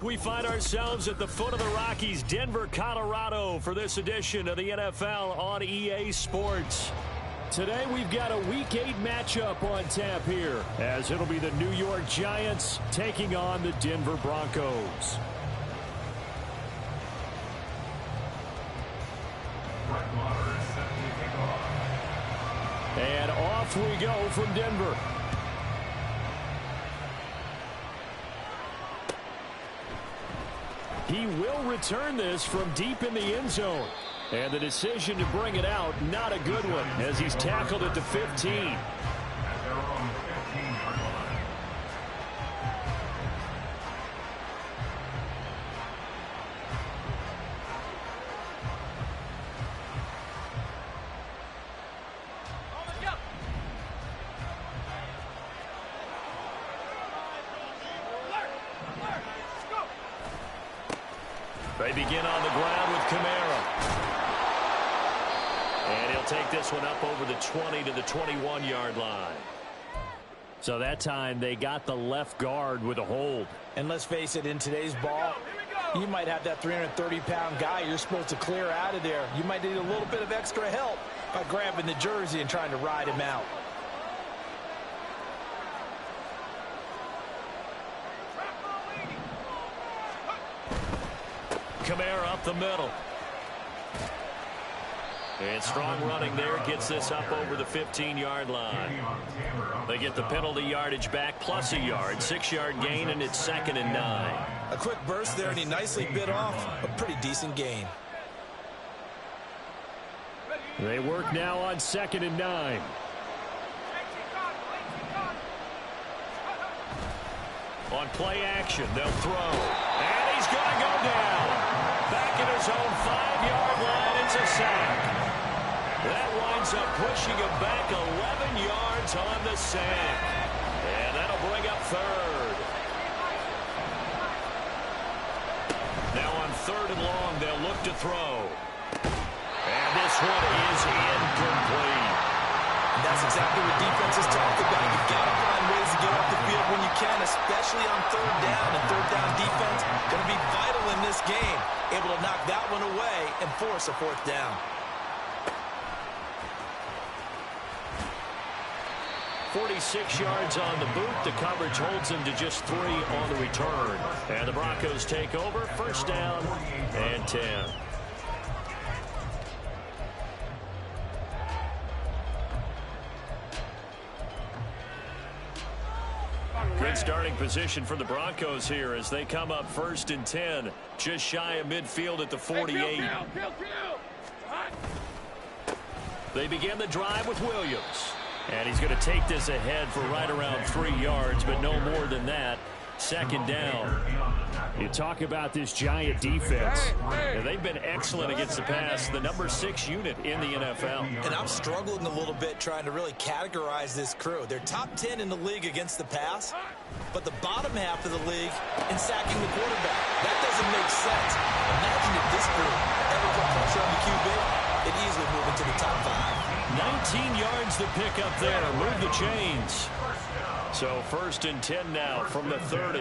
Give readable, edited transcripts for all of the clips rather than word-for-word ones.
We find ourselves at the foot of the Rockies, Denver, Colorado, for this edition of the NFL on EA Sports. Today we've got a Week 8 matchup on tap here, as it'll be the New York Giants taking on the Denver Broncos. And off we go from Denver. He will return this from deep in the end zone. And the decision to bring it out, not a good one, as he's tackled at the 15. They begin on the ground with Kamara. And he'll take this one up over the 20 to the 21-yard line. So that time they got the left guard with a hold. And let's face it, in today's ball, you might have that 330-pound guy you're supposed to clear out of there. You might need a little bit of extra help by grabbing the jersey and trying to ride him out. Kamara up the middle. And strong running there gets this up over the 15-yard line. They get the penalty yardage back plus a yard. 6-yard gain, and it's 2nd and 9. A quick burst there, and he nicely bit off a pretty decent gain. They work now on 2nd and 9. On play action, they'll throw. And he's going to go down. Back at his own 5-yard line, it's a sack. That winds up pushing him back 11 yards on the sack. And that'll bring up 3rd. Now on 3rd and long, they'll look to throw. And this one is incomplete. That's exactly what defenses talk about. You've got to find ways to get off the field when you can, especially on 3rd down. And 3rd down defense going to be vital in this game. Able to knock that one away and force a 4th down. 46 yards on the boot. The coverage holds him to just 3 on the return. And the Broncos take over. 1st down and 10. Good starting position for the Broncos here as they come up 1st and 10. Just shy of midfield at the 48. They begin the drive with Williams. And he's going to take this ahead for right around 3 yards, but no more than that. 2nd down. You talk about this Giant defense. And they've been excellent against the pass, the number 6 unit in the NFL. And I'm struggling a little bit trying to really categorize this crew. They're top 10 in the league against the pass, but the bottom half of the league in sacking the quarterback. That doesn't make sense. Imagine if this group ever put pressure on the QB, it'd easily move into the top 5. 19 yards to pick up there. Move the chains. So 1st and 10 now from the 30.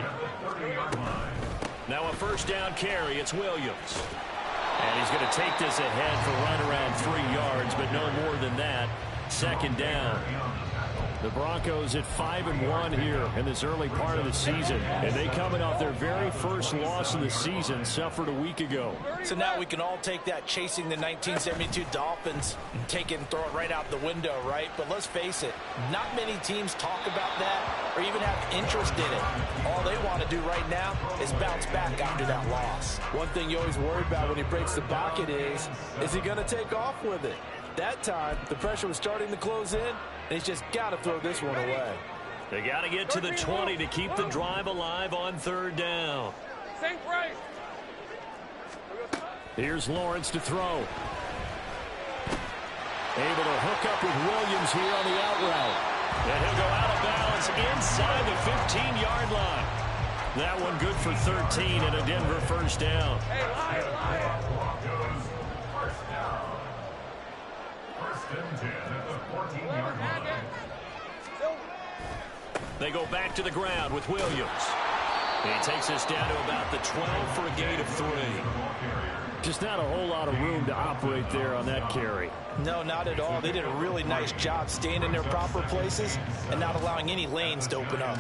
Now a 1st down carry. It's Williams. And he's going to take this ahead for right around 3 yards, but no more than that. 2nd down. The Broncos at 5-1 here in this early part of the season. And they coming off their very first loss of the season, suffered a week ago. So now we can all take that chasing the 1972 Dolphins and take it and throw it right out the window, right? But let's face it, not many teams talk about that or even have interest in it. All they want to do right now is bounce back after that loss. One thing you always worry about when he breaks the pocket is he going to take off with it? That time, the pressure was starting to close in, and he's just got to throw this one away. They got to get to the 20 to keep the drive alive on 3rd down. Here's Lawrence to throw. Able to hook up with Williams here on the out route. And he'll go out of bounds inside the 15-yard line. That one good for 13 and a Denver first down. Hey, Broncos, first down. First and 10 at the 14-yard line. They go back to the ground with Williams. He takes us down to about the 12 for a gain of 3. Just not a whole lot of room to operate there on that carry. No, not at all. They did a really nice job staying in their proper places and not allowing any lanes to open up.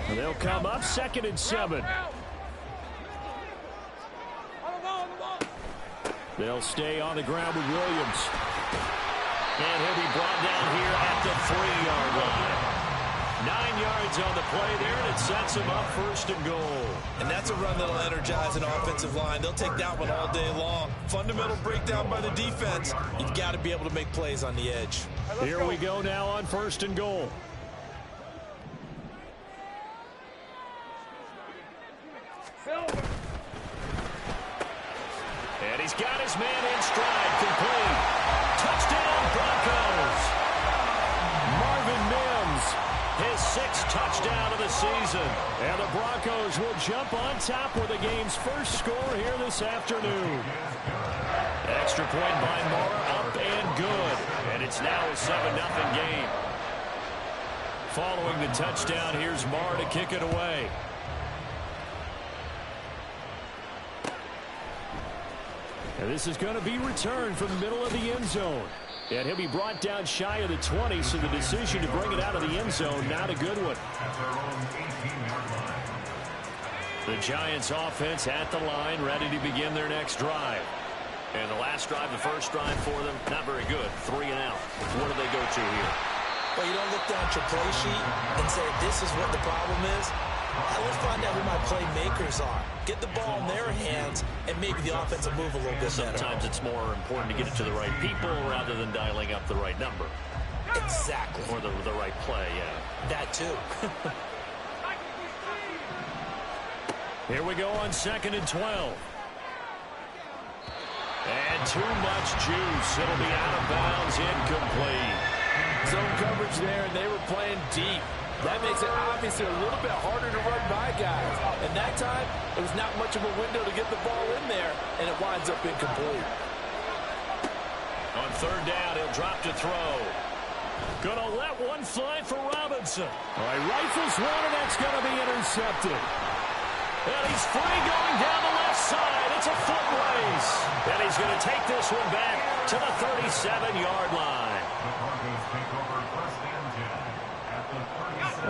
And they'll come up 2nd and 7. They'll stay on the ground with Williams. And he'll be brought down here at the 3-yard line. 9 yards on the play there, and it sets him up 1st and goal. And that's a run that'll energize an offensive line. They'll take that one all day long. Fundamental breakdown by the defense. You've got to be able to make plays on the edge. Here we go now on 1st and goal. And he's got his man in stride, complete. Touchdown, Broncos. Marvin Mims, his 6th touchdown of the season. And the Broncos will jump on top with the game's first score here this afternoon. Extra point by Mara, up and good. And it's now a 7-0 game. Following the touchdown, here's Mara to kick it away. And this is going to be returned from the middle of the end zone. And he'll be brought down shy of the 20, so the decision to bring it out of the end zone, not a good one. The Giants offense at the line, ready to begin their next drive. And the last drive, the first drive for them, not very good. 3 and out. What do they go to here? Well, you don't look down at your play sheet and say, this is what the problem is. Let's find out who my playmakers are. Get the ball in their hands, and maybe the offense will move a little bit better. Sometimes it's more important to get it to the right people rather than dialing up the right number. Exactly. Or the right play, yeah. That too. Here we go on 2nd and 12. And too much juice. It'll be out of bounds, incomplete. Zone coverage there, and they were playing deep. That makes it obviously a little bit harder to run by guys. And that time, it was not much of a window to get the ball in there, and it winds up incomplete. On 3rd down, he'll drop to throw. Gonna let one fly for Robinson. All right, rifles one, and that's gonna be intercepted. And he's free going down the left side. It's a foot race. And he's going to take this one back to the 37-yard line.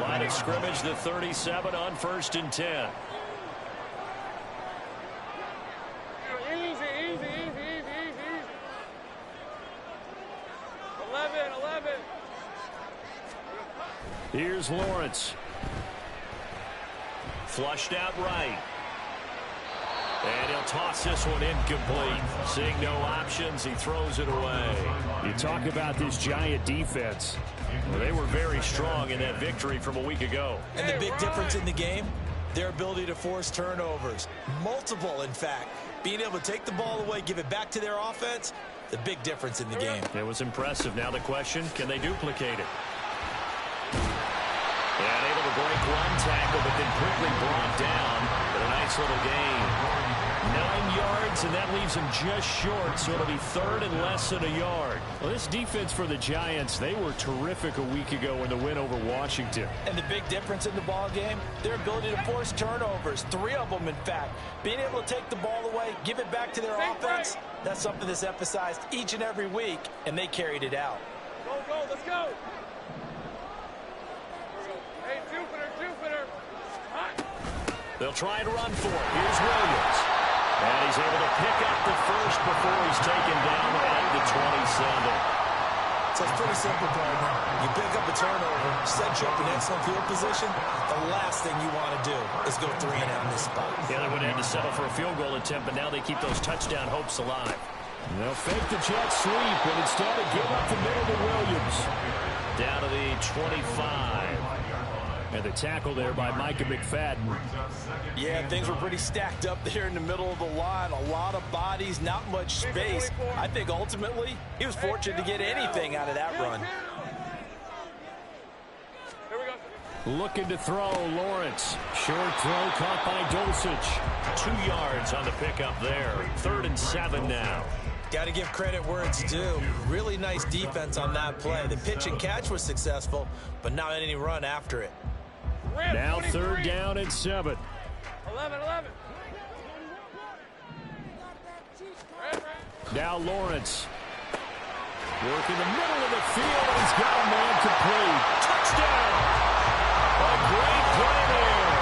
Line of scrimmage, the 37 on 1st and 10. Easy. 11. Here's Lawrence. Flushed out right. And he'll toss this one incomplete. Seeing no options, he throws it away. You talk about this Giant defense. Well, they were very strong in that victory from a week ago. And the big difference in the game, their ability to force turnovers. Multiple, in fact. Being able to take the ball away, give it back to their offense, the big difference in the game. It was impressive. Now the question, can they duplicate it? And able to break one tackle, but then quickly brought down. But a nice little gain. 9 yards, and that leaves him just short, so it'll be 3rd and less than a yard. Well, this defense for the Giants, they were terrific a week ago in the win over Washington. And the big difference in the ball game, their ability to force turnovers. 3 of them, in fact. Being able to take the ball away, give it back to their offense, that's something that's emphasized each and every week, and they carried it out. Go, let's go. Hey, Jupiter. They'll try and run for it. Here's Williams. And he's able to pick up the first before he's taken down at the 27. So it's pretty simple, partner. You pick up a turnover, set you up in excellent field position. The last thing you want to do is go 3 and out in this spot. Yeah, they would have had to settle for a field goal attempt, but now they keep those touchdown hopes alive. And they'll fake the jet sweep, and instead of give up the middle to Williams. Down to the 25. And the tackle there by Micah McFadden. Yeah, things were pretty stacked up there in the middle of the line. A lot of bodies, not much space. I think ultimately he was fortunate to get anything out of that run. Looking to throw, Lawrence. Short throw caught by Dulcich. 2 yards on the pickup there. 3rd and 7 now. Got to give credit where it's due. Really nice defense on that play. The pitch and catch was successful, but not any run after it. Now 3rd down and 7. 11. Now Lawrence. Working the middle of the field. He's got a man complete. Touchdown! A great play there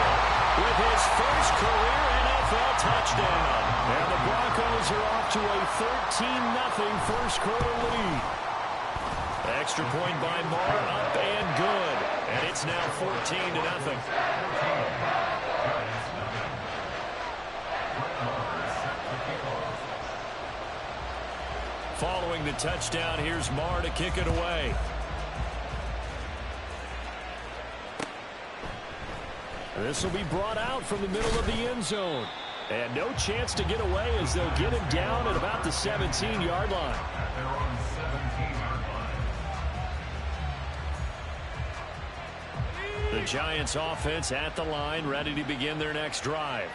with his first career NFL touchdown. And the Broncos are off to a 13-0 first quarter lead. Extra point by Marr, up and good. And it's now 14-0. Following the touchdown, here's Marr to kick it away. This will be brought out from the middle of the end zone. And no chance to get away as they'll get him down at about the 17-yard line. At their own 17-yard line. The Giants offense at the line, ready to begin their next drive.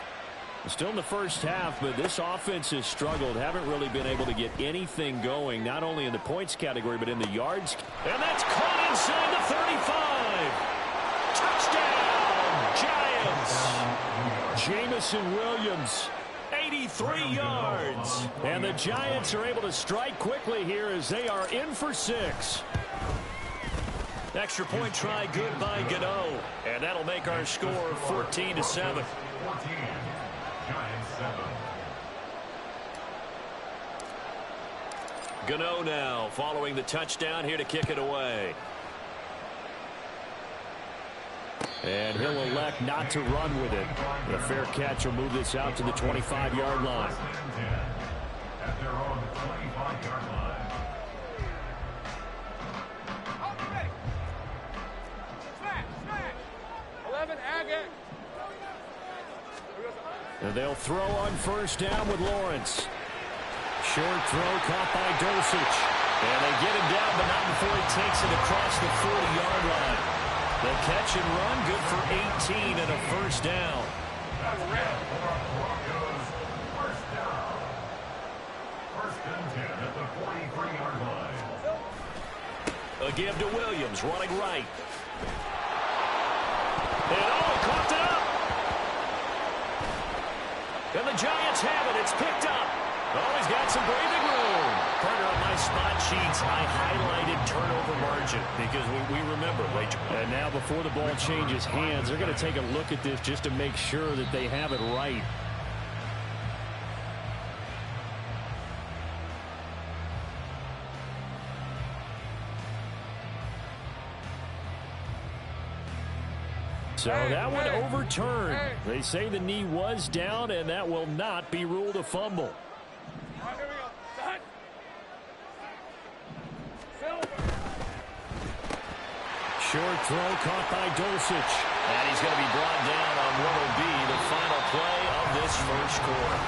Still in the first half, but this offense has struggled. Haven't really been able to get anything going, not only in the points category, but in the yards. And that's caught inside the 35. Touchdown, Giants. Jamison Williams, 83 yards. And the Giants are able to strike quickly here as they are in for 6. Extra point try good by Gano. And that'll make our score 14-7. 14. Giants 7. Gano now following the touchdown here to kick it away. And he'll elect not to run with it. The fair catch will move this out to the 25-yard line. At their own 25-yard line. And they'll throw on first down with Lawrence. Short throw caught by Dulcich. And they get him down, but not before he takes it across the 40-yard line. The catch and run, good for 18 and a first down. Broncos, first down. 1st and 10 at the 43-yard line. A give to Williams, running right. And caught it up. And the Giants have it. It's picked up. Oh, he's got some breathing room. Partner, on my spot sheets, I highlighted turnover margin because we remember, right? And now before the ball changes hands, they're going to take a look at this just to make sure that they have it right. So that one overturned. They say the knee was down, and that will not be ruled a fumble. Short throw caught by Dulcich. And he's going to be brought down on what will be the final play of this first quarter.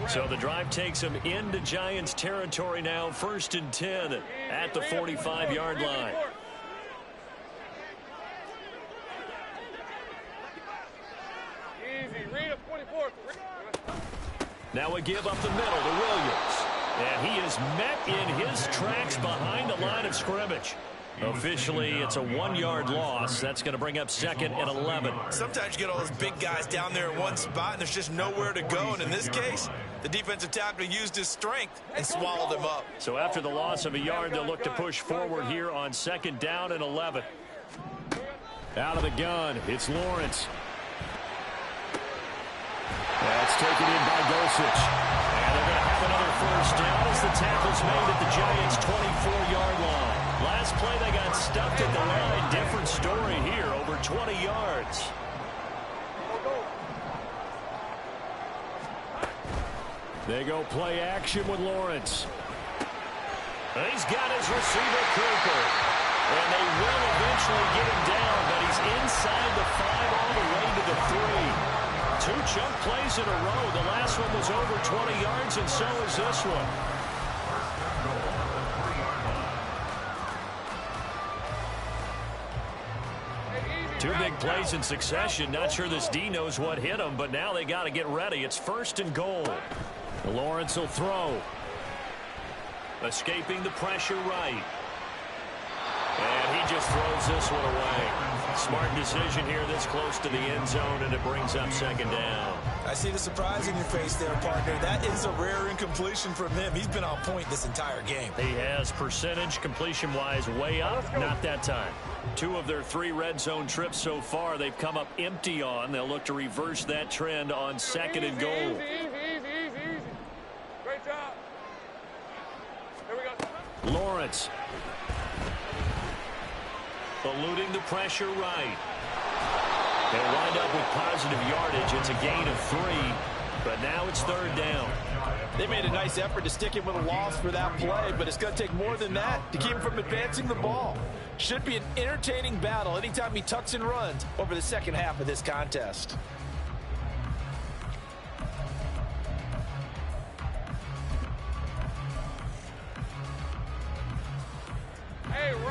So the drive takes him into Giants territory now. 1st and 10 at the 45-yard line. Now a give up the middle to Williams. And he is met in his tracks behind the line of scrimmage. Officially, it's a 1-yard loss. That's going to bring up 2nd and 11. Sometimes you get all those big guys down there in one spot, and there's just nowhere to go. And in this case, the defensive tackle used his strength and swallowed him up. So after the loss of a yard, they'll look to push forward here on 2nd down and 11. Out of the gun, it's Lawrence. That's taken in by Dulcich. And they're going to have another first down as the tackle's made at the Giants' 24-yard line. Last play, they got stuffed at the line. Different story here, over 20 yards. They go play action with Lawrence. He's got his receiver, Cooper. And they will eventually get him down, but he's inside the 5 all the way to the 3. 2 chunk plays in a row. The last one was over 20 yards, and so is this one. Two big plays in succession. Not sure this D knows what hit him, but now they got to get ready. It's 1st and goal. Lawrence will throw. Escaping the pressure right. And he just throws this one away. Smart decision here this close to the end zone, and it brings up 2nd down. I see the surprise in your face there, partner. That is a rare incompletion from him. He's been on point this entire game. He has percentage completion-wise way up. Not that time. 2 of their 3 red zone trips so far they've come up empty on. They'll look to reverse that trend on 2nd and goal. Easy. Great job. Here we go. Lawrence. Eluding the pressure right. They'll wind up with positive yardage. It's a gain of 3, but now it's 3rd down. They made a nice effort to stick him with a loss for that play, but it's going to take more than that to keep him from advancing the ball. Should be an entertaining battle anytime he tucks and runs over the second half of this contest.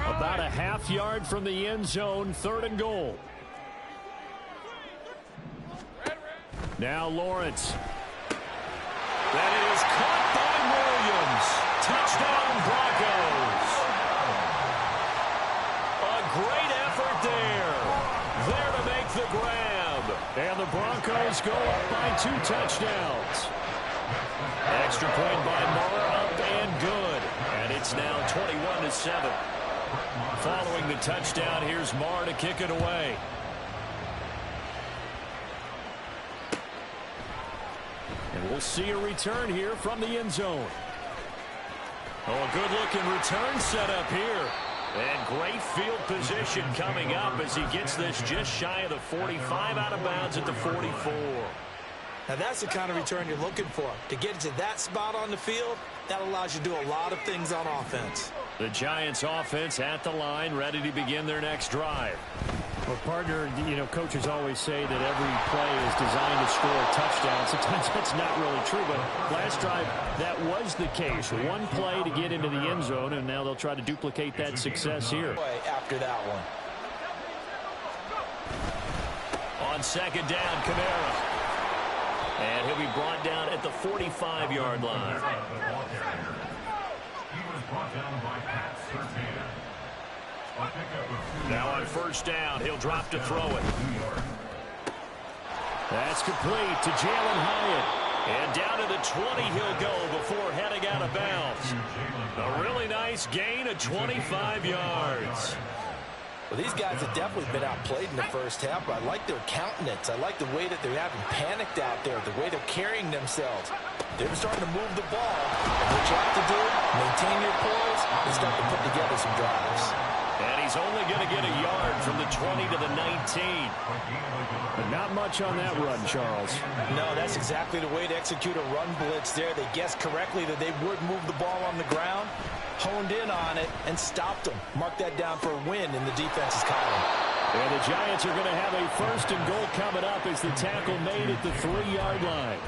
About a half yard from the end zone, 3rd and goal. Now Lawrence. That is caught by Williams. Touchdown Broncos. A great effort there. There to make the grab. And the Broncos go up by 2 touchdowns. Extra point by Moore, up and good. And it's now 21-7. Following the touchdown, here's Marr to kick it away. And we'll see a return here from the end zone. Oh, a good-looking return set up here. And great field position coming up as he gets this just shy of the 45, out of bounds at the 44. Now that's the kind of return you're looking for. To get to that spot on the field, that allows you to do a lot of things on offense. The Giants offense at the line, ready to begin their next drive. Well, partner, coaches always say that every play is designed to score a touchdown. Sometimes that's not really true, but last drive, that was the case. One play to get into the end zone, and now they'll try to duplicate that success here. After that one. On 2nd down, Kamara. And he'll be brought down at the 45-yard line. He was brought down by Pat Surtain. Now on 1st down, he'll drop to throw it. That's complete to Jalen Hyatt. And down to the 20 he'll go before heading out of bounds. A really nice gain of 25 yards. Well, these guys have definitely been outplayed in the first half, but I like their countenance. I like the way that they're having panicked out there, the way they're carrying themselves. They're starting to move the ball. And what you have to do, maintain your poise, and start to put together some drives. And he's only going to get a yard from the 20 to the 19. But not much on that run, Charles. No, that's exactly the way to execute a run blitz there. They guessed correctly that they would move the ball on the ground, honed in on it, and stopped them. Mark that down for a win in the defense's column. And the Giants are going to have a 1st and goal coming up as the tackle made at the 3-yard line.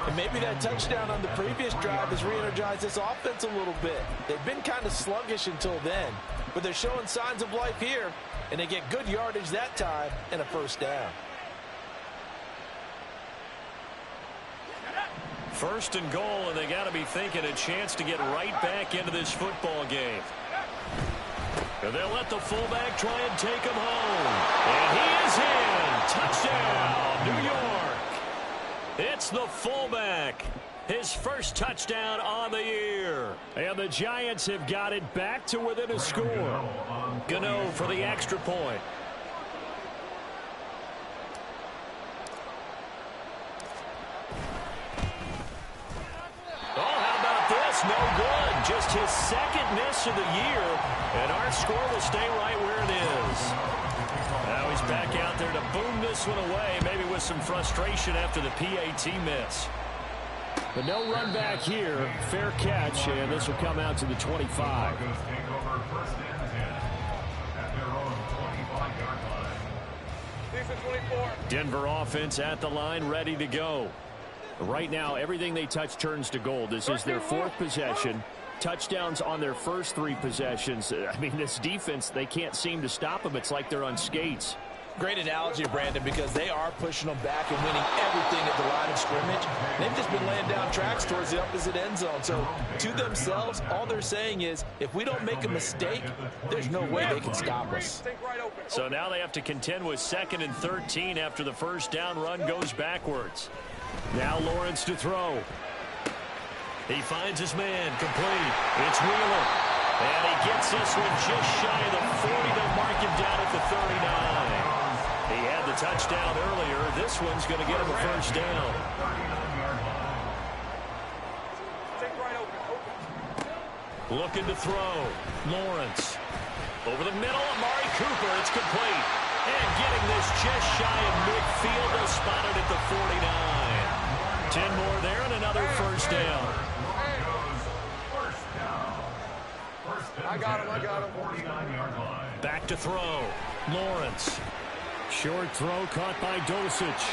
And maybe that touchdown on the previous drive has re-energized this offense a little bit. They've been kind of sluggish until then, but they're showing signs of life here, and they get good yardage that time and a 1st down. 1st and goal, and they got to be thinking a chance to get right back into this football game. And they'll let the fullback try and take him home. And he is in. Touchdown, New York. It's the fullback. His first touchdown on the year. And the Giants have got it back to within a score. Gano for the extra point. Oh, how about this? No good. Just his 2nd miss of the year. And our score will stay right where it is. Now he's back out there to boom this one away, maybe with some frustration after the PAT miss. But no run back here. Fair catch, and this will come out to the 25. Broncos take over 1st and 10 at their own 25-yard line. Denver offense at the line, ready to go. Right now, everything they touch turns to gold. This is their 4th possession. touchdowns on their first 3 possessions. I mean, this defense, they can't seem to stop them. It's like they're on skates. Great analogy, Brandon, because they are pushing them back and winning everything at the line of scrimmage. They've just been laying down tracks towards the opposite end zone. So to themselves, all they're saying is, if we don't make a mistake, there's no way they can stop us. So now they have to contend with 2nd and 13 after the first down run goes backwards. Now Lawrence to throw. He finds his man, complete. It's Wheeler. And he gets this one just shy of the 40. They'll mark him down at the 39. He had the touchdown earlier. This one's going to get him a first down. Looking to throw. Lawrence. Over the middle, Amari Cooper. It's complete. And getting this just shy of midfield. They'll spot it at the 49. 10 more there and another first down. I got him. 49-yard line. Back to throw. Lawrence. Short throw caught by Dosich.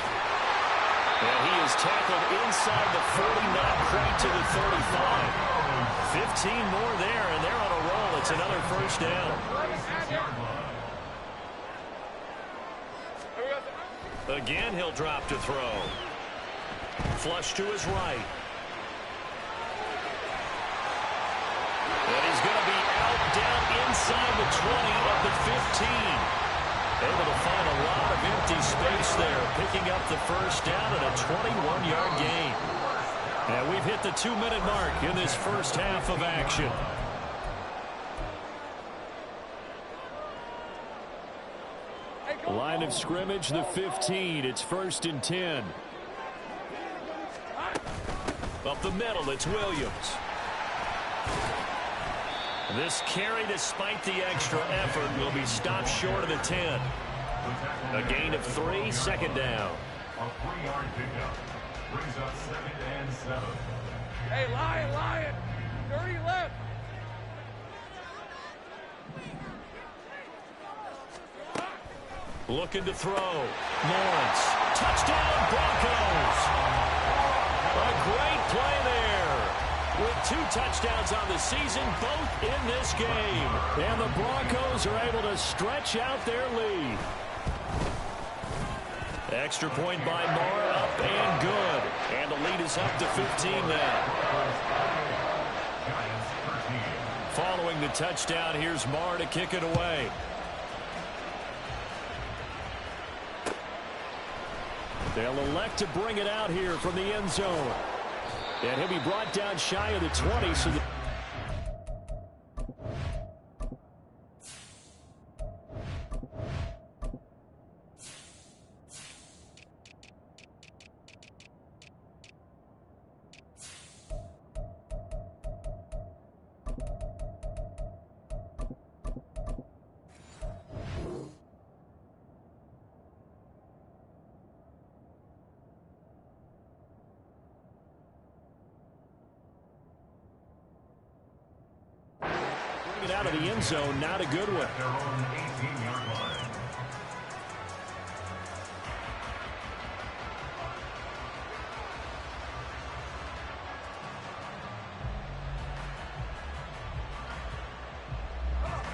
And he is tackled inside the 40, not quite to the 35. 15 more there, and they're on a roll. It's another first down. Again, he'll drop to throw. Flush to his right. And he's going to be out down inside the 20 of the 15. Able to find a lot of empty space there, picking up the first down and a 21-yard gain. And we've hit the 2-minute mark in this first half of action. Line of scrimmage, the 15. It's 1st and 10. Up the middle, it's Williams. This carry, despite the extra effort, will be stopped short of the 10. A gain of 3, second down. A 3-yard pickup brings up 2nd and 7. Hey, Lion, 30 left. Looking to throw. Lawrence. Touchdown, Broncos. A great play there. With 2 touchdowns on the season, both in this game. And the Broncos are able to stretch out their lead. Extra point by Moore, up and good. And the lead is up to 15 now. Following the touchdown, here's Moore to kick it away. They'll elect to bring it out here from the end zone. And he'll be brought down shy of the 20. So the out of the end zone, not a good one. Their own 18-yard line.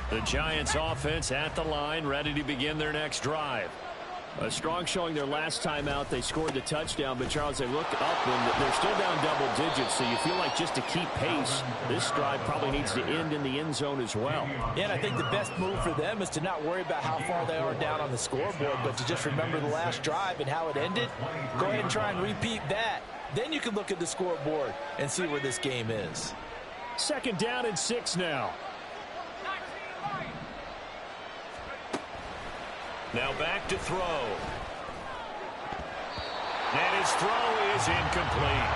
The Giants offense at the line, ready to begin their next drive. A strong showing their last time out. They scored the touchdown, but Charles, they look up and they're still down double digits, so you feel like just to keep pace, this drive probably needs to end in the end zone as well. Yeah, and I think the best move for them is to not worry about how far they are down on the scoreboard, but to just remember the last drive and how it ended. Go ahead and try and repeat that. Then you can look at the scoreboard and see where this game is. 2nd down and 6 now. Now back to throw. And his throw is incomplete.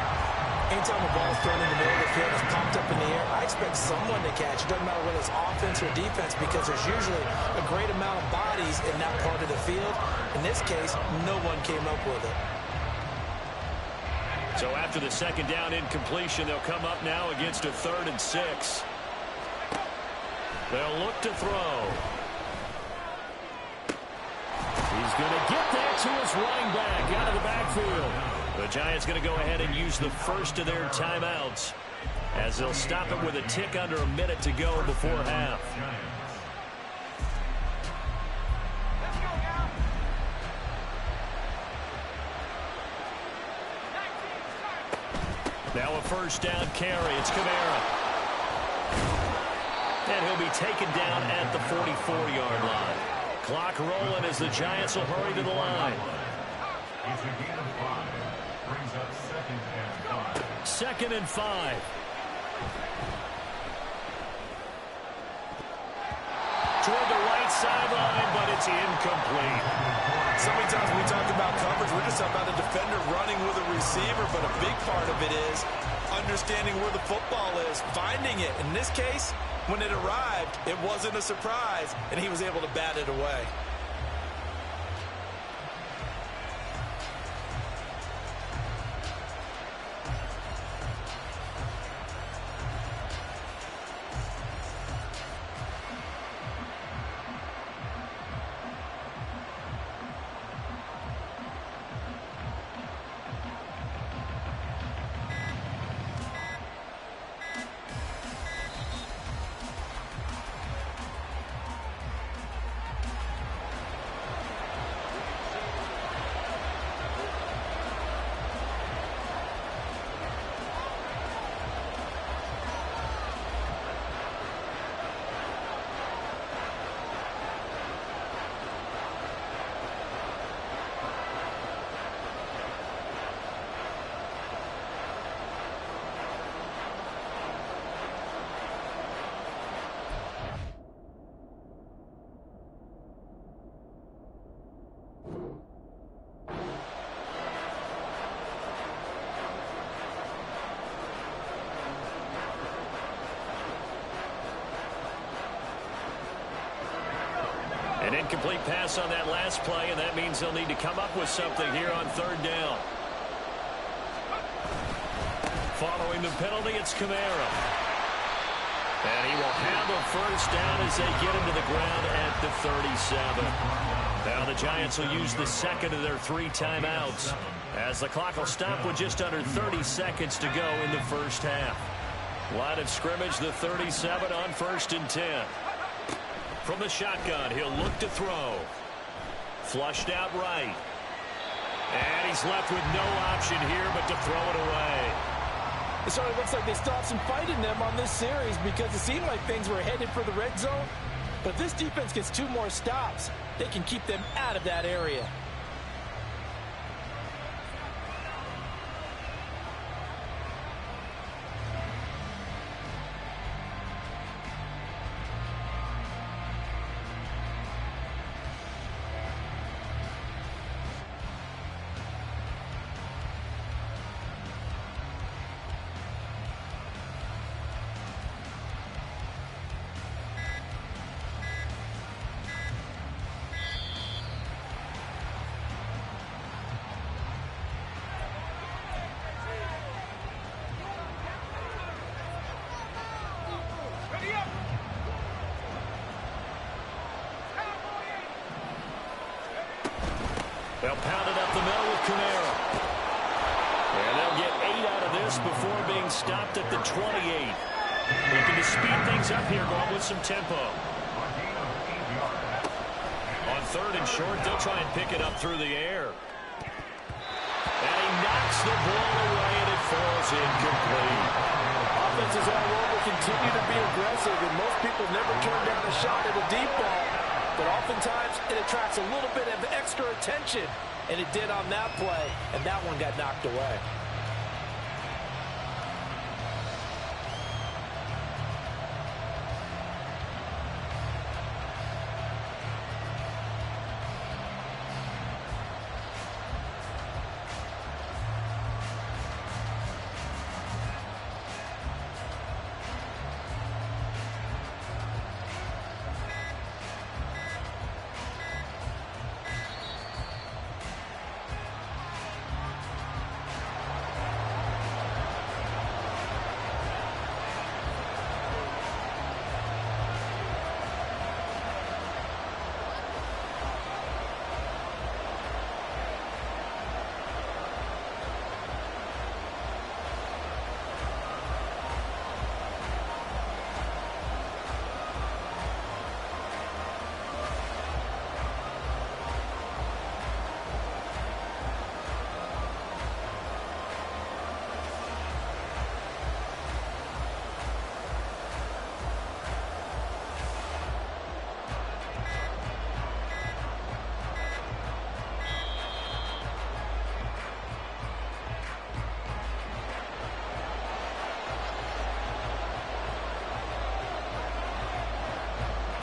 Anytime a ball is thrown in the middle of the field, it's popped up in the air, I expect someone to catch. It doesn't matter whether it's offense or defense, because there's usually a great amount of bodies in that part of the field. In this case, no one came up with it. So after the 2nd down incompletion, they'll come up now against a 3rd and 6. They'll look to throw. He's going to get that to his running back out of the backfield. The Giants going to go ahead and use the first of their timeouts. as they'll stop it with a tick under a minute to go before half. Now a first down carry. It's Kamara. And he'll be taken down at the 44-yard line. Clock rolling as the Giants will hurry to the line. It's a gain of 5. Brings up 2nd and 5. 2nd and 5. Toward the right sideline, but it's incomplete. So many times when we talk about coverage, we're just talking about a defender running with a receiver, but a big part of it is understanding where the football is, finding it. In this case, when it arrived, it wasn't a surprise, and he was able to bat it away. An incomplete pass on that last play, and that means they'll need to come up with something here on 3rd down. Following the penalty, it's Kamara. And he will have a first down as they get him to the ground at the 37. Now the Giants will use the 2nd of their 3 timeouts, as the clock will stop with just under 30 seconds to go in the first half. Line of scrimmage, the 37 on 1st and 10. From the shotgun, he'll look to throw. Flushed out right. And he's left with no option here but to throw it away. It certainly looks like they still have some fight in them on this series, because it seemed like things were headed for the red zone. But if this defense gets 2 more stops, they can keep them out of that area. They'll pound it up the middle with Kamara. And they'll get 8 out of this before being stopped at the 28. Looking to speed things up here, going with some tempo. On 3rd and short, they'll try and pick it up through the air. And he knocks the ball away, and it falls incomplete. Offenses all over continue to be aggressive, and most people never turn down a shot at a deep ball. But oftentimes, it attracts a little bit of extra attention, and it did on that play, and that one got knocked away.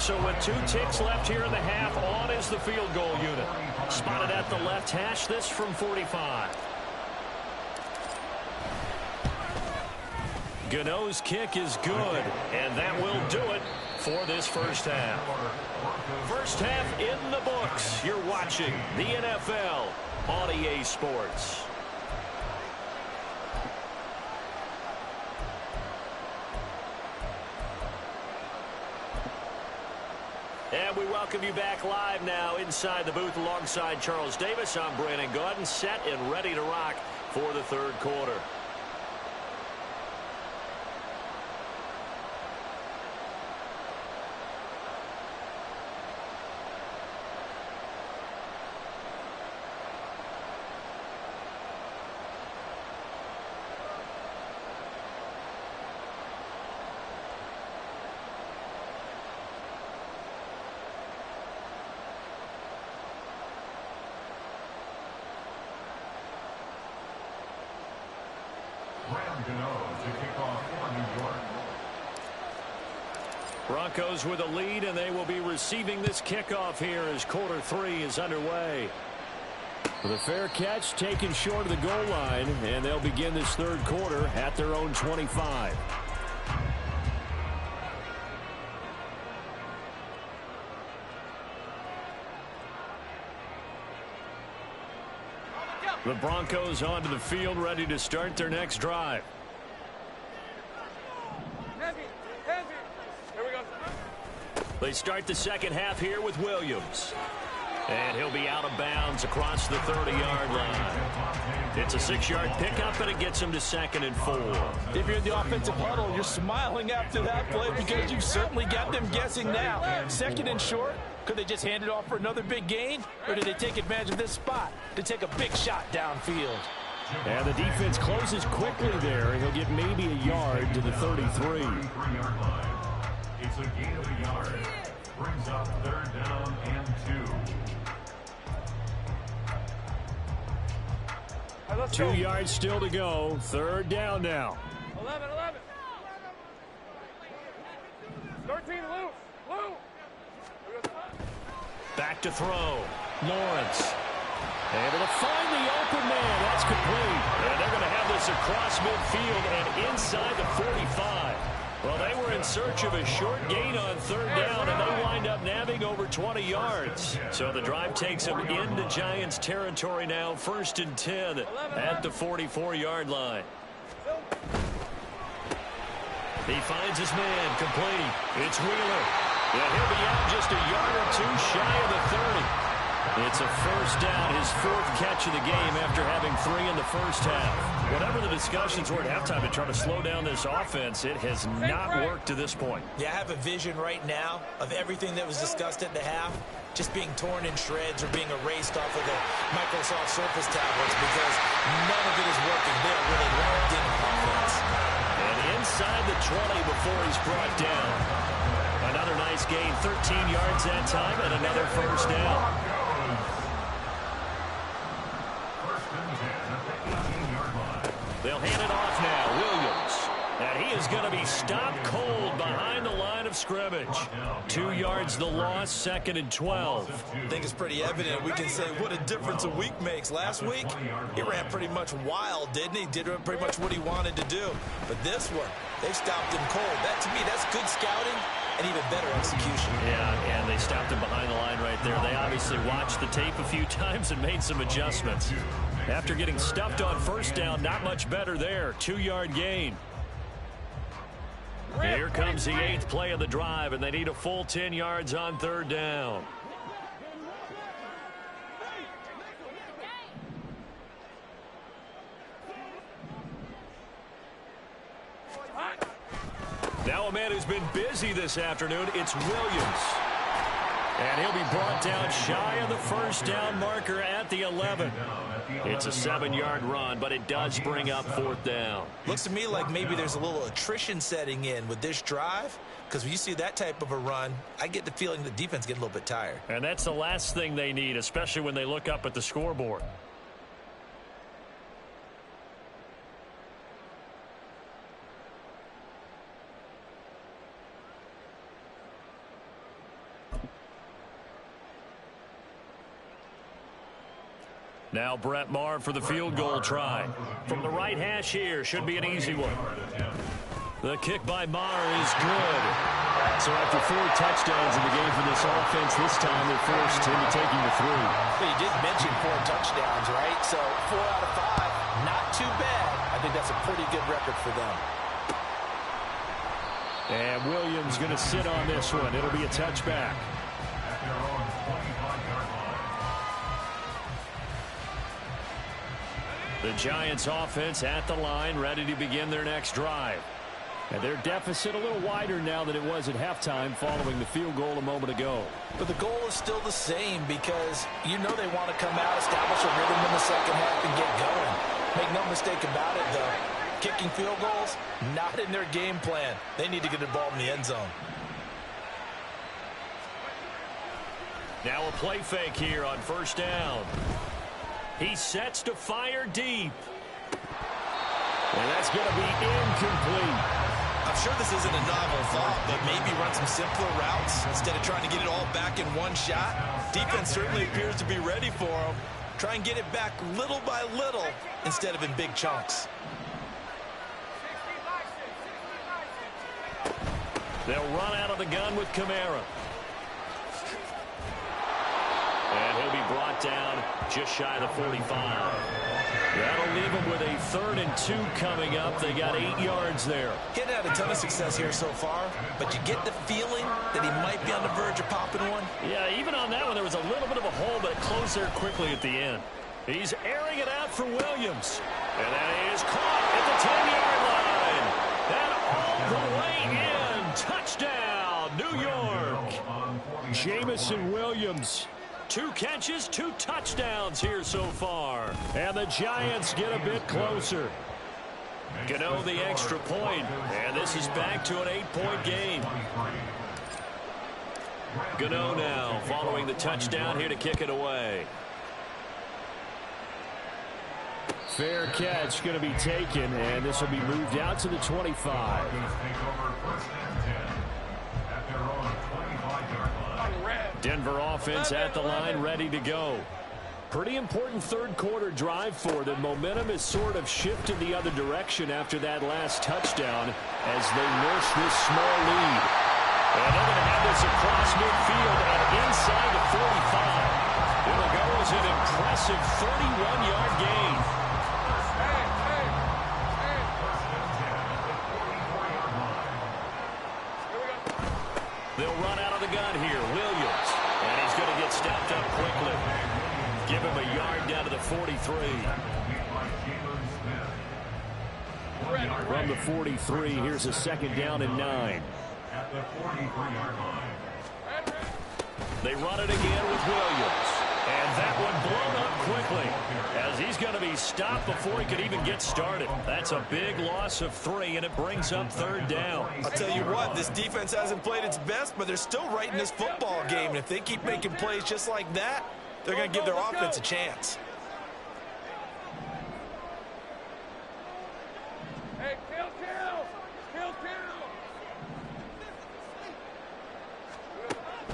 So with 2 ticks left here in the half, on is the field goal unit. Spotted at the left hash, this from 45. Gano's kick is good, and that will do it for this first half. First half in the books. You're watching the NFL on EA Sports. And we welcome you back live now inside the booth alongside Charles Davis. I'm Brandon Gaudin, set and ready to rock for the third quarter. Broncos with a lead, and they will be receiving this kickoff here as quarter 3 is underway. With a fair catch taken short of the goal line, and they'll begin this third quarter at their own 25. The Broncos onto the field, ready to start their next drive. They start the second half here with Williams. And he'll be out of bounds across the 30-yard line. It's a 6-yard pickup, and it gets him to 2nd and 4. If you're in the offensive huddle, you're smiling after that play because you've certainly got them guessing now. 2nd and short. Could they just hand it off for another big gain? Or did they take advantage of this spot to take a big shot downfield? And the defense closes quickly there, and he'll get maybe a yard to the 33. It's a gain of a yard. Brings up 3rd down and 2. 2 yards still to go. 3rd down now. 11. 13 loose. Back to throw. Lawrence. Able to find the open man. That's complete. And they're going to have this across midfield and inside the 45. Well, they were in search of a short gain on 3rd down, and they wind up nabbing over 20 yards. So the drive takes them into Giants territory now, 1st and 10 at the 44-yard line. He finds his man, complete. It's Wheeler. Yeah, he'll be out just a yard or 2 shy of the 30. It's a first down, his 4th catch of the game after having 3 in the first half. Whatever the discussions were at halftime to try to slow down this offense, it has not worked to this point. Yeah, I have a vision right now of everything that was discussed at the half just being torn in shreds or being erased off of the Microsoft Surface tablets because none of it is working. They're really locked in offense. And inside the 20 before he's brought down. Another nice gain, 13 yards that time, and another first down. They'll hand it off now. Williams. And he is going to be stopped cold behind the line of scrimmage. 2 yards the loss, 2nd and 12. I think it's pretty evident. We can say what a difference a week makes. Last week, he ran pretty much wild, didn't he? Did pretty much what he wanted to do. But this one, they stopped him cold. That, to me, that's good scouting and even better execution. Yeah, and they stopped him behind the line right there. They obviously watched the tape a few times and made some adjustments. After getting stuffed on 1st down, not much better there. 2-yard gain. Here comes the 8th play of the drive, and they need a full 10 yards on 3rd down. Now a man who's been busy this afternoon, it's Williams. And he'll be brought down shy of the first down marker at the 11. It's a 7-yard run, but it does bring up 4th down. Looks to me like maybe there's a little attrition setting in with this drive, because when you see that type of a run, I get the feeling the defense get a little bit tired. And that's the last thing they need, especially when they look up at the scoreboard. Now Brett Maher for the field goal try. From the right hash here, should be an easy one. The kick by Maher is good. So after 4 touchdowns in the game for this offense, this time they're forced into taking the 3. Well, you did mention 4 touchdowns, right? So 4 out of 5, not too bad. I think that's a pretty good record for them. And Williams going to sit on this one. It'll be a touchback. The Giants offense at the line, ready to begin their next drive. And their deficit a little wider now than it was at halftime following the field goal a moment ago. But the goal is still the same because you know they want to come out, establish a rhythm in the second half, and get going. Make no mistake about it, though. Kicking field goals, not in their game plan. They need to get the ball in the end zone. Now a play fake here on first down. He sets to fire deep. And that's going to be incomplete. I'm sure this isn't a novel thought, but maybe run some simpler routes instead of trying to get it all back in one shot. Defense certainly appears to be ready for him. Try and get it back little by little instead of in big chunks. They'll run out of the gun with Kamara. And he'll be brought down just shy of the 45. That'll leave them with a 3rd and 2 coming up. They got 8 yards there. Getting had a ton of success here so far, but you get the feeling that he might be on the verge of popping one. Yeah, even on that one, there was a little bit of a hole, but it closed there quickly at the end. He's airing it out for Williams. And that is caught at the 10-yard line. And all the way in. Touchdown, New York. Jamison Williams. 2 catches, 2 touchdowns here so far. And the Giants get a bit closer. Gano the extra point, and this is back to an 8-point game. Gano now following the touchdown here to kick it away. Fair catch going to be taken, and this will be moved out to the 25. Denver offense at the line, ready to go. Pretty important third quarter drive for them. Momentum has sort of shifted the other direction after that last touchdown as they nurse this small lead. And they're going to have this across midfield and inside the 45. It'll go as an impressive 31-yard gain. They'll run out of the gun here. Williams. And he's going to get stepped up quickly. Give him a yard down to the 43. From the 43, here's a 2nd down and 9. At the 43-yard line. They run it again with Williams. And that one blown up quickly as he's going to be stopped before he could even get started. That's a big loss of 3, and it brings up 3rd down. I'll tell you what, this defense hasn't played its best, but they're still right in this football game. And if they keep making plays just like that, they're going to give their offense a chance. Hey, kill.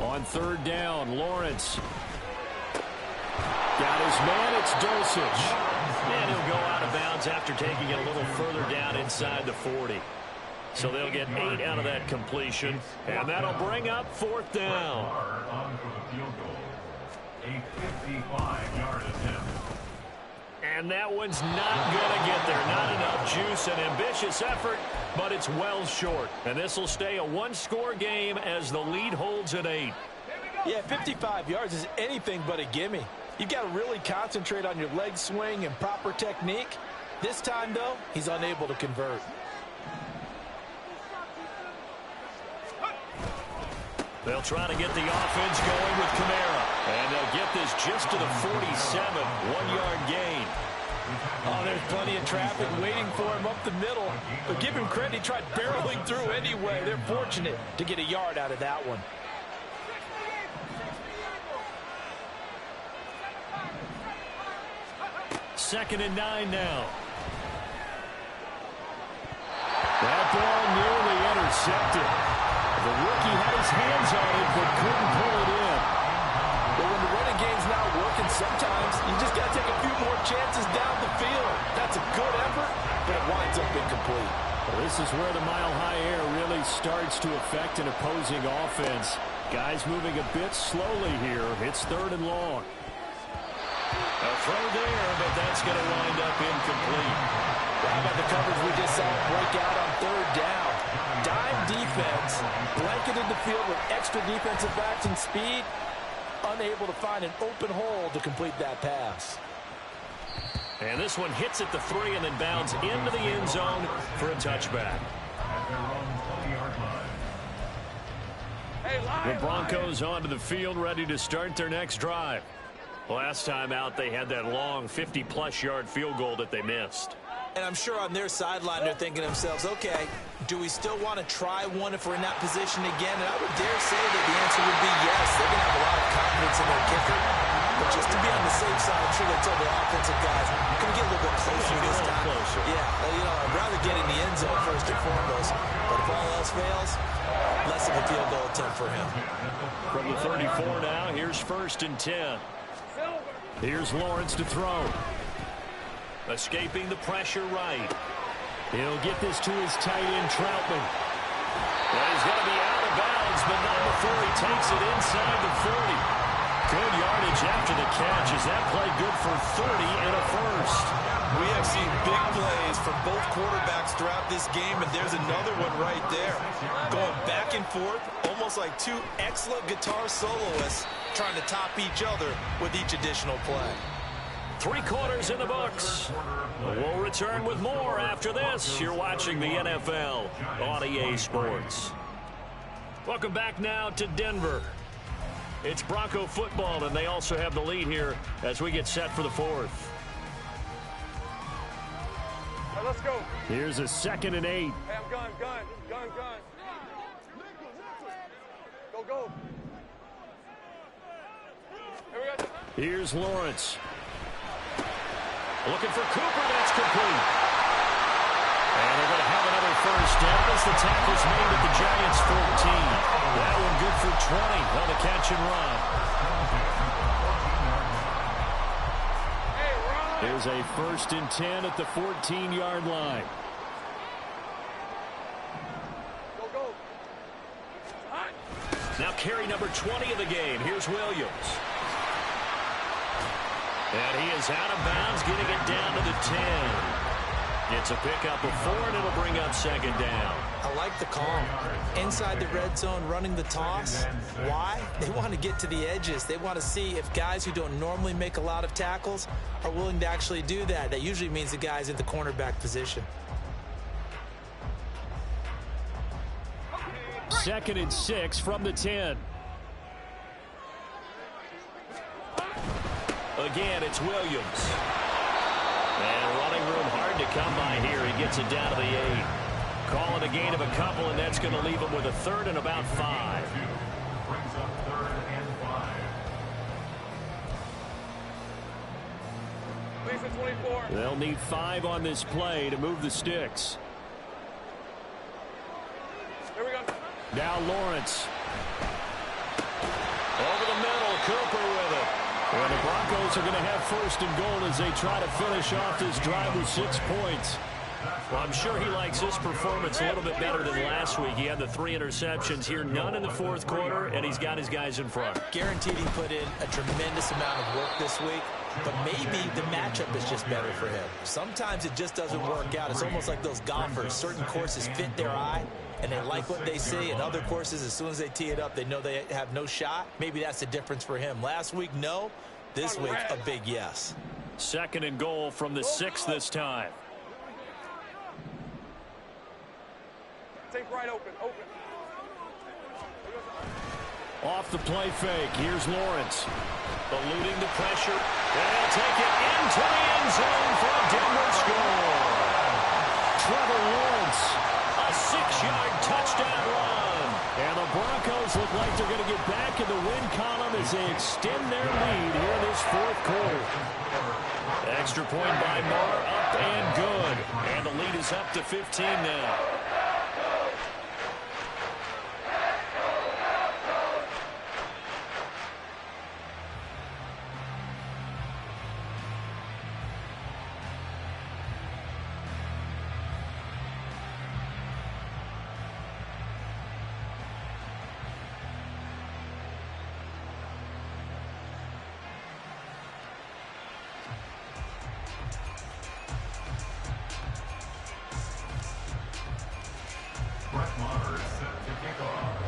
On 3rd down, Lawrence. Got his man, it's Dulcich. And he'll go out of bounds after taking it a little further down inside the 40. So they'll get 8 out of that completion, and that'll bring up 4th down. On for the field goal. A 55-yard attempt. And that one's not going to get there. Not enough juice, an ambitious effort, but it's well short. And this will stay a 1-score game as the lead holds at 8. Yeah, 55 yards is anything but a gimme. You've got to really concentrate on your leg swing and proper technique. This time, though, he's unable to convert. They'll try to get the offense going with Kamara. And they'll get this just to the 47, 1-yard gain. Oh, there's plenty of traffic waiting for him up the middle. But give him credit, he tried barreling through anyway. They're fortunate to get a yard out of that one. Second and 9 now. That ball nearly intercepted. The rookie had his hands on it but couldn't pull it in. But when the running game's not working so sometimes you just got to take a few more chances down the field. That's a good effort, but it winds up incomplete. Well, this is where the mile-high air really starts to affect an opposing offense. Guys moving a bit slowly here. It's 3rd and long. A throw there, but that's going to wind up incomplete. How about the coverage we just saw break out on 3rd down? Dime defense, blanketed the field with extra defensive backs and speed, unable to find an open hole to complete that pass. And this one hits at the 3 and then bounds into the end zone for a touchback. The Broncos onto the field, ready to start their next drive. Last time out, they had that long 50-plus yard field goal that they missed. And I'm sure on their sideline, they're thinking to themselves, okay, do we still want to try one if we're in that position again? And I would dare say that the answer would be yes. They're going to have a lot of confidence in their kicker. But just to be on the safe side, I'm sure they told their offensive guys, can we get a little bit closer this time? Yeah, I'd rather get in the end zone first and foremost. But if all else fails, less of a field goal attempt for him. From the 34 now, here's 1st and 10. Here's Lawrence to throw. Escaping the pressure right. He'll get this to his tight end, Troutman. Well, he's going to be out of bounds, but not before he takes it inside the 40. Good yardage after the catch. Is that play good for 30 and a first? We have seen big plays from both quarterbacks throughout this game, and there's another one right there. Going back and forth, almost like two excellent guitar soloists trying to top each other with each additional play. 3 quarters in the books. We'll return with more after this. You're watching the NFL on EA Sports. Welcome back now to Denver. It's Bronco football, and they also have the lead here as we get set for the 4th. Right, let's go. Here's a 2nd and 8. Hey, I'm gun. Go. Here we go. Here's Lawrence. Looking for Cooper. That's complete. And they're going to have another first down as the tackle's made at the Giants' 14. That one good for 20 on the catch and run. There's a 1st and 10 at the 14-yard line. Go. Now carry number 20 of the game. Here's Williams. And he is out of bounds, getting it down to the 10. It's a pickup of 4, and it'll bring up 2nd down. I like the call. Inside the red zone, running the toss. Why? They want to get to the edges. They want to see if guys who don't normally make a lot of tackles are willing to actually do that. That usually means the guy's in the cornerback position. 2nd and 6 from the 10. Again, it's Williams. And running room hard to come by here. He gets it down to the 8. Calling a gain of a couple, and that's going to leave him with a 3rd and about 5. Brings up 3rd and 5. Lisa 24. They'll need 5 on this play to move the sticks. Here we go. Now Lawrence. Over the middle, Cooper with it. And the Broncos are going to have 1st and goal as they try to finish off this drive with 6 points. Well, I'm sure he likes his performance a little bit better than last week. He had the 3 interceptions here, none in the 4th quarter, and he's got his guys in front. Guaranteed he put in a tremendous amount of work this week, but maybe the matchup is just better for him. Sometimes it just doesn't work out. It's almost like those golfers. Certain courses fit their eye, and they like what they see, and other courses, as soon as they tee it up, they know they have no shot. Maybe that's the difference for him. Last week, no. This week, a big yes. 2nd and goal from the 6 this time. Take right open. Off the play fake. Here's Lawrence. Eluding the pressure. And he'll take it into the end zone for a Denver score. Trevor Lawrence. A 6-yard touchdown run. And the Broncos look like they're going to get back in the win column as they extend their lead here in this 4th quarter. Extra point by Moore, up and good. And the lead is up to 15 now. Brett Maher is set to kick off.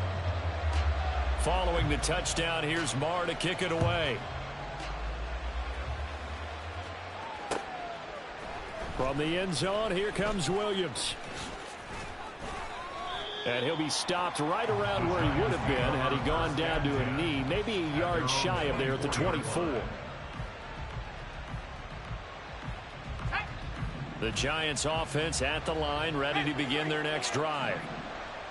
Following the touchdown, here's Maher to kick it away. From the end zone, here comes Williams. And he'll be stopped right around where he would have been had he gone down to a knee, maybe a yard shy of there at the 24. The Giants offense at the line, ready to begin their next drive.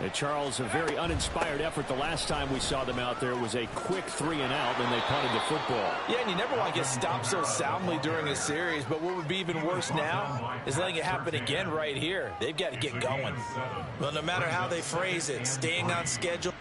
And Charles, a very uninspired effort. The last time we saw them out there was a quick 3-and-out, and they punted the football. Yeah, and you never want to get stopped so soundly during a series, but what would be even worse now is letting it happen again right here. They've got to get going. Well, no matter how they phrase it, staying on schedule.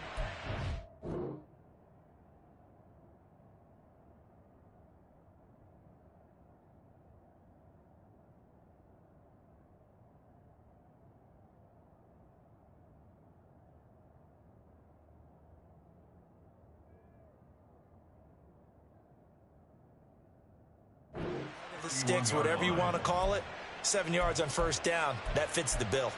The sticks, whatever you want to call it, 7 yards on first down. That fits the bill.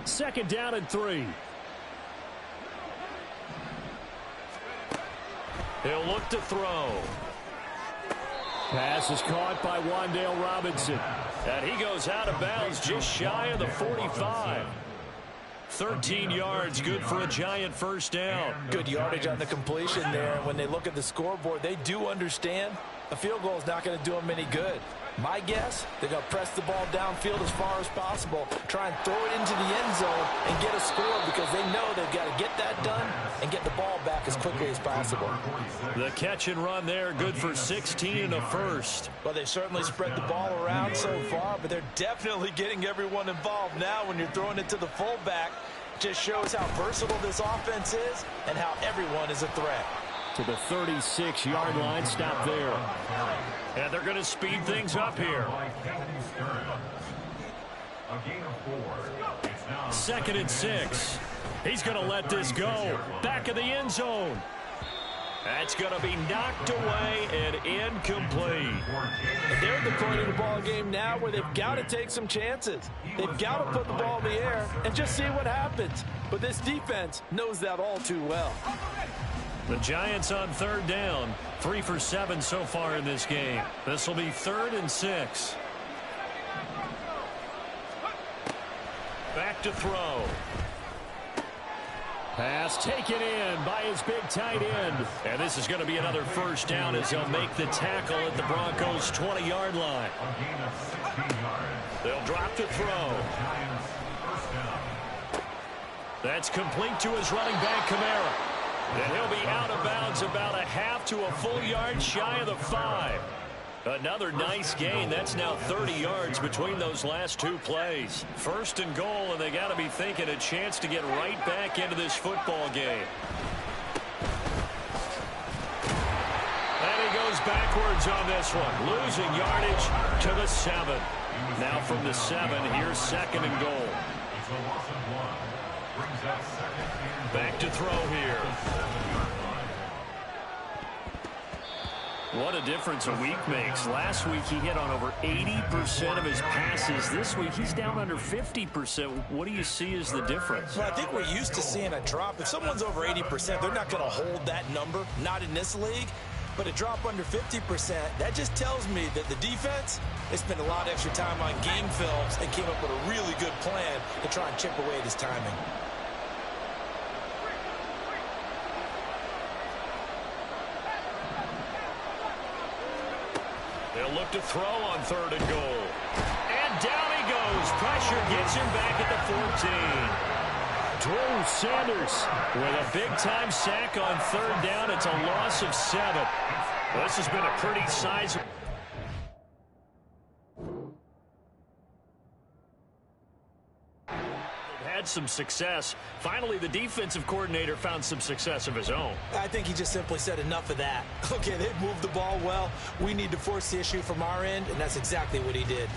Second down and 3. He'll look to throw. Pass is caught by Wan'Dale Robinson. And he goes out of bounds just shy of the 45. 13 yards, good for a Giant first down. Good yardage on the completion there. When they look at the scoreboard, they do understand a field goal is not going to do them any good. My guess, they're going to press the ball downfield as far as possible, try and throw it into the end zone and get a score because they know they've got to get that done and get the ball back as quickly as possible. The catch and run there, good for 16 and a first. Well, they've certainly spread the ball around so far, but they're Definitely getting everyone involved now when you're throwing it to the fullback. just shows how versatile this offense is and how everyone is a threat. To the 36-yard line, stop there. And they're going to speed things up here. Second and 6. He's going to let this go. Back of the end zone. That's going to be knocked away and incomplete. And they're at the point of the ball game now where they've got to take some chances. They've got to put the ball in the air and just see what happens. But this defense knows that all too well. The Giants on third down. 3 for 7 so far in this game. This will be 3rd and 6. Back to throw. Pass taken in by his big tight end. And this is going to be another first down as he'll make the tackle at the Broncos' 20-yard line. They'll drop to throw. That's complete to his running back, Kamara. And he'll be out of bounds about a half to a full yard shy of the 5. Another nice gain. That's now 30 yards between those last two plays. 1st and goal, and they got to be thinking a chance to get right back into this football game. And he goes backwards on this one, losing yardage to the 7. Now from the 7, here's 2nd and goal. Back to throw here. What a difference a week makes. Last week he hit on over 80% of his passes. This week he's down under 50%. What do you see as the difference? Well, I think we're used to seeing a drop. If someone's over 80%, they're not going to hold that number, not in this league. But a drop under 50%, that just tells me that the defense, they spent a lot of extra time on game films and came up with a really good plan to try and chip away at his timing. They'll look to throw on 3rd and goal. And down he goes. Pressure gets him back at the 14. Drew Sanders with a big-time sack on 3rd down. It's a loss of 7. This has been a pretty sizable. Had some success. Finally, the defensive coordinator found some success of his own. I think he just simply said enough of that. Okay, they've moved the ball well. We need to force the issue from our end, and that's exactly what he did.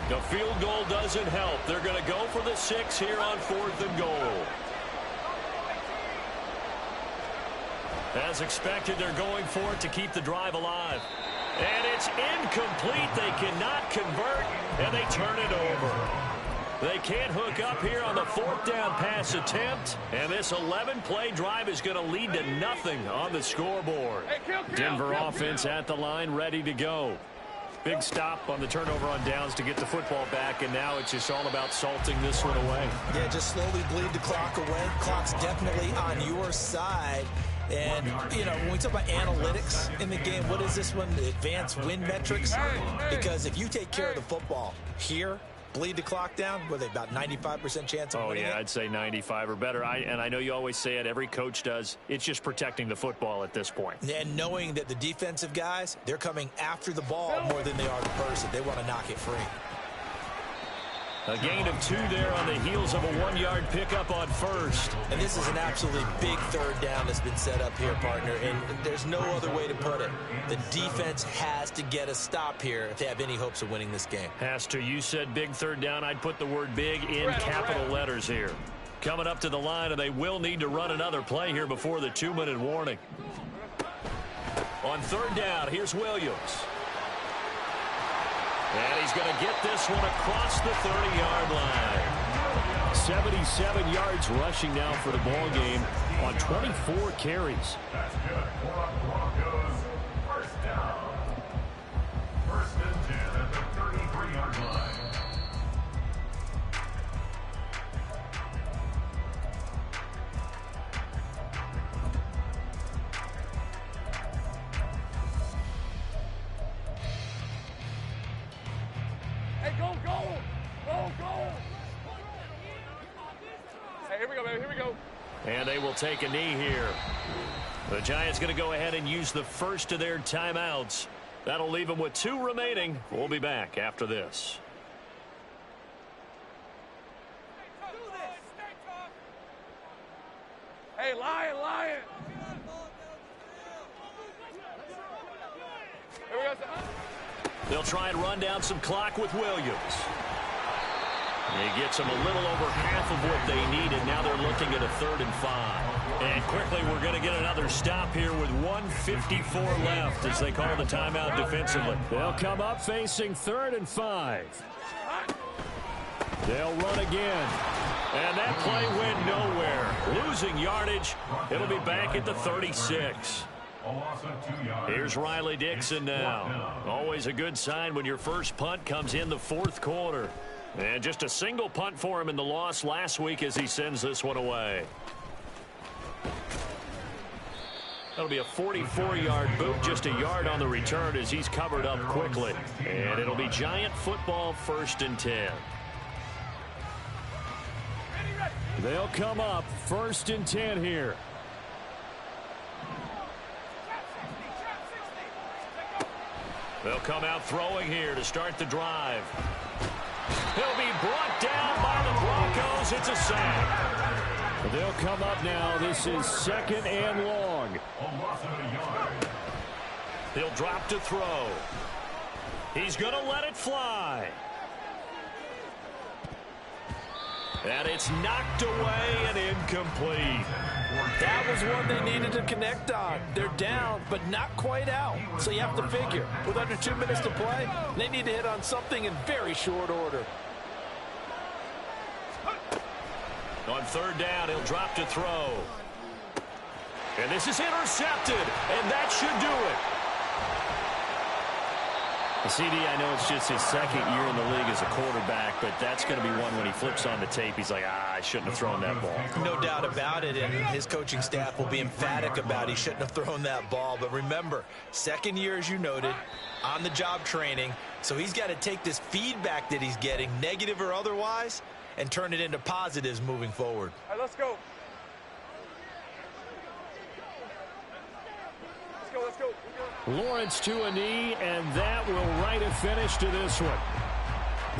The field goal doesn't help. They're going to go for the 6 here on 4th and goal. As expected, they're going for it to keep the drive alive. And it's incomplete. They cannot convert, and they turn it over. They can't hook up here on the 4th down pass attempt, and this 11-play drive is going to lead to nothing on the scoreboard. Denver offense at the line, ready to go. Big stop on the turnover on downs to get the football back, and now it's just all about salting this one away. Yeah, just slowly bleed the clock away. Clock's definitely on your side. And, you know, when we talk about analytics in the game, what is this one? The advanced win metrics? Because if you take care of the football here, bleed the clock down, were they about 95% chance of winning it? I'd say 95 or better. And I know you always say it, every coach does. It's just protecting the football at this point. And knowing that the defensive guys, they're coming after the ball more than they are the person. They want to knock it free. A gain of 2 there on the heels of a 1-yard pickup on first. And this is an absolutely big 3rd down that's been set up here, partner. And there's no other way to put it. The defense has to get a stop here if they have any hopes of winning this game. Has to. You said big 3rd down. I'd put the word big in capital letters here. Coming up to the line, and they will need to run another play here before the 2-minute warning. On 3rd down, here's Williams. And he's going to get this one across the 30-yard line. 77 yards rushing now for the ball game on 24 carries. That's good for the Broncos. First down. 1st and 10 at the 33-yard line. Hey, go! Hey, here we go, baby. Here we go. And they will take a knee here. The Giants going to go ahead and use the first of their timeouts. That'll leave them with 2 remaining. We'll be back after this. Hey, lion! Here we go. They'll try and run down some clock with Williams. He gets them a little over half of what they needed. Now they're looking at a 3rd and 5. And quickly we're going to get another stop here with 1:54 left as they call the timeout defensively. They'll come up facing 3rd and 5. They'll run again. And that play went nowhere. Losing yardage. It'll be back at the 36. Here's Riley Dixon now. Always a good sign when your first punt comes in the 4th quarter. And just a single punt for him in the loss last week as he sends this one away. That'll be a 44-yard boot, just a yard on the return as he's covered up quickly. And it'll be Giant football 1st and 10. They'll come up 1st and 10 here. They'll come out throwing here to start the drive. He'll be brought down by the Broncos. It's a sack. They'll come up now. This is 2nd and long. He'll drop to throw. He's going to let it fly. And it's knocked away and incomplete. That was one they needed to connect on. They're down, but not quite out. So you have to figure, with under 2 minutes to play, they need to hit on something in very short order. On 3rd down, he'll drop to throw. And this is intercepted, and that should do it. CD, I know it's just his 2nd year in the league as a quarterback, but that's going to be one when he flips on the tape, he's like, I shouldn't have thrown that ball. No doubt about it, and his coaching staff will be emphatic about he shouldn't have thrown that ball. But remember, 2nd year, as you noted, on-the-job training, so he's got to take this feedback that he's getting, negative or otherwise, and turn it into positives moving forward. All right, let's go. Lawrence to a knee, and that will write a finish to this one.